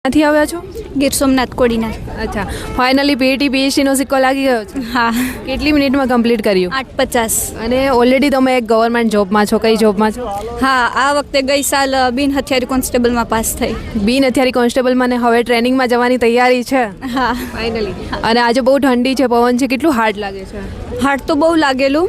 ક્યાંથી આવ્યા છો? ગીર સોમનાથ કોડીનાર. અચ્છા, ફાઇનલી પીઈટી પીએચસીનો સિક્કો લાગી ગયો છે. હા, કેટલી મિનિટમાં કમ્પ્લીટ કર્યું? 8:50. અને ઓલરેડી તમે એક ગવર્મેન્ટ જોબમાં છો. કઈ જોબમાં છો? હા, આ વખતે ગઈ સાલ બિન હથિયારી કોન્સ્ટેબલમાં પાસ થઈ. બિન હથિયારી કોન્સ્ટેબલમાં ને હવે ટ્રેનિંગમાં જવાની તૈયારી છે હા, ફાઇનલી. અને આજે બહુ ઠંડી છે, પવન છે, કેટલું હાર્ડ લાગે છે? હાર્ડ તો બહુ લાગેલું.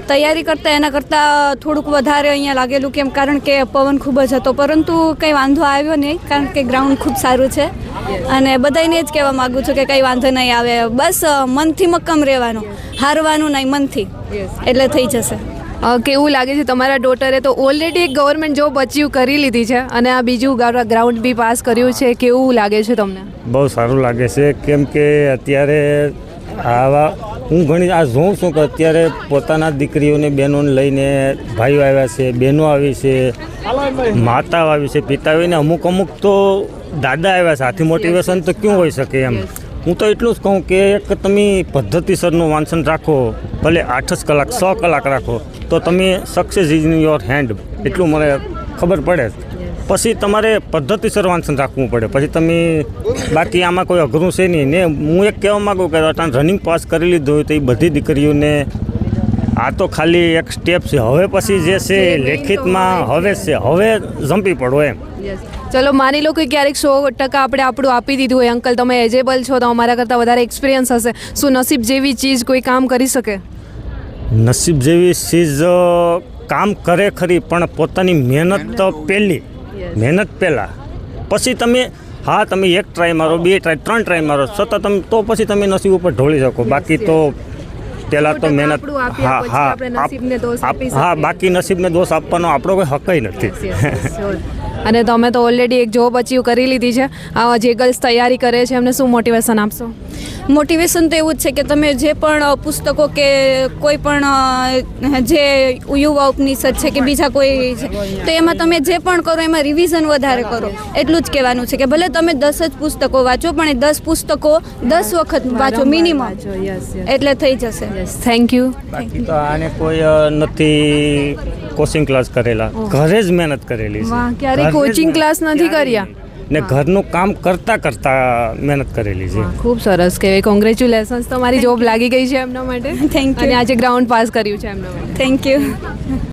તૈયારી કરતાં એના કરતાં થોડુંક વધારે અહીંયા લાગેલું, કેમ કારણ કે પવન ખૂબ જ હતો, પરંતુ કંઈ વાંધો આવ્યો નહીં કારણ કે ગ્રાઉન્ડ ખૂબ સારું છે. અને બધાને જ કહેવા માગું છું કે કંઈ વાંધો નહીં આવે, બસ મનથી મક્કમ રહેવાનું, હારવાનું નહીં, મનથી, એટલે થઈ જશે. કેવું લાગે છે તમારા ડોટરે તો ઓલરેડી એક ગવર્મેન્ટ જોબ અચીવ કરી લીધી છે અને આ બીજું ગ્રાઉન્ડ બી પાસ કર્યું છે, કેવું લાગે છે તમને? બહુ સારું લાગે છે, કેમ કે અત્યારે આવા હું ઘણી આ જોઉં છું કે અત્યારે પોતાના દીકરીઓને બહેનોને લઈને ભાઈઓ આવ્યા છે, બહેનો આવી છે, માતાઓ આવી છે, પિતા આવીને અમુક તો દાદા આવ્યા છે. આથી મોટિવેશન તો ક્યું હોઈ શકે એમ. હું તો એટલું જ કહું કે એક તમે પદ્ધતિસરનું વાંચન રાખો, ભલે 8 કલાક 6 કલાક રાખો, તો તમે success is in your hand, એટલું મને ખબર પડે. પછી તમારે પદ્ધતિસર વાંચન રાખવું પડે, પછી તમે બાકી આમાં કોઈ અઘરું છે નહીં ને. હું એક કહેવા માગું કે રનિંગ પાસ કરી લીધું હોય તો એ બધી દીકરીઓને આ તો ખાલી એક સ્ટેપ છે. હવે પછી જે છે લેખિતમાં હવે જંપી પડો એમ. ચલો માની લો કે ક્યારેક 100% આપણે આપણું આપી દીધું હોય, અંકલ તમે એજેબલ છો તો અમારા કરતાં વધારે એક્સપિરિયન્સ હશે, શું નસીબ જેવી ચીજ કોઈ કામ કરી શકે? નસીબ જેવી ચીજ કામ કરે ખરી, પણ પોતાની મહેનત તો મહેનત પહેલાં, પછી તમે તમે 1 ટ્રાય મારો, 2 ટ્રાય, 3 ટ્રાય મારો, છતાં તમે તો પછી તમે નસીબ ઉપર ઢોળી શકો. બાકી તો પહેલાં તો મહેનત. બાકી નસીબને દોષ આપવાનો આપણો કોઈ હક નથી. અને તમે તો ઓલરેડી એક જોબ અચીવ કરી લીધી છે. આવા જે ગર્લ્સ તૈયારી કરે છે એમને શું મોટિવેશન આપશો? મોટિવેશન તો એવું જ છે કે તમે જે પણ પુસ્તકો કે કોઈ પણ જે યુવા ઉપનિષદ છે કે બીજા કોઈ છે, તો એમાં તમે જે પણ કરો એમાં રિવિઝન વધારે કરો, એટલું જ કહેવાનું છે. કે ભલે તમે 10 જ પુસ્તકો વાંચો, પણ એ 10 પુસ્તકો 10 વખત વાંચો મિનિમમ, એટલે થઈ જશે. Thank you. બાકી તો આને કોઈ નથી કોચિંગ ક્લાસ કરેલા, ઘરે જ મહેનત કરેલી છે. ક્યારેય કોચિંગ ક્લાસ નથી કર્યા ને ઘરનું કામ કરતા મહેનત કરેલી છે. ખૂબ સરસ કહેવાય. કોંગ્રેચ્યુલેશન્સ, તમારી જોબ લાગી ગઈ છે એમના માટે. Thank you. અને આજે ગ્રાઉન્ડ પાસ કર્યું છે એમના માટે. Thank you.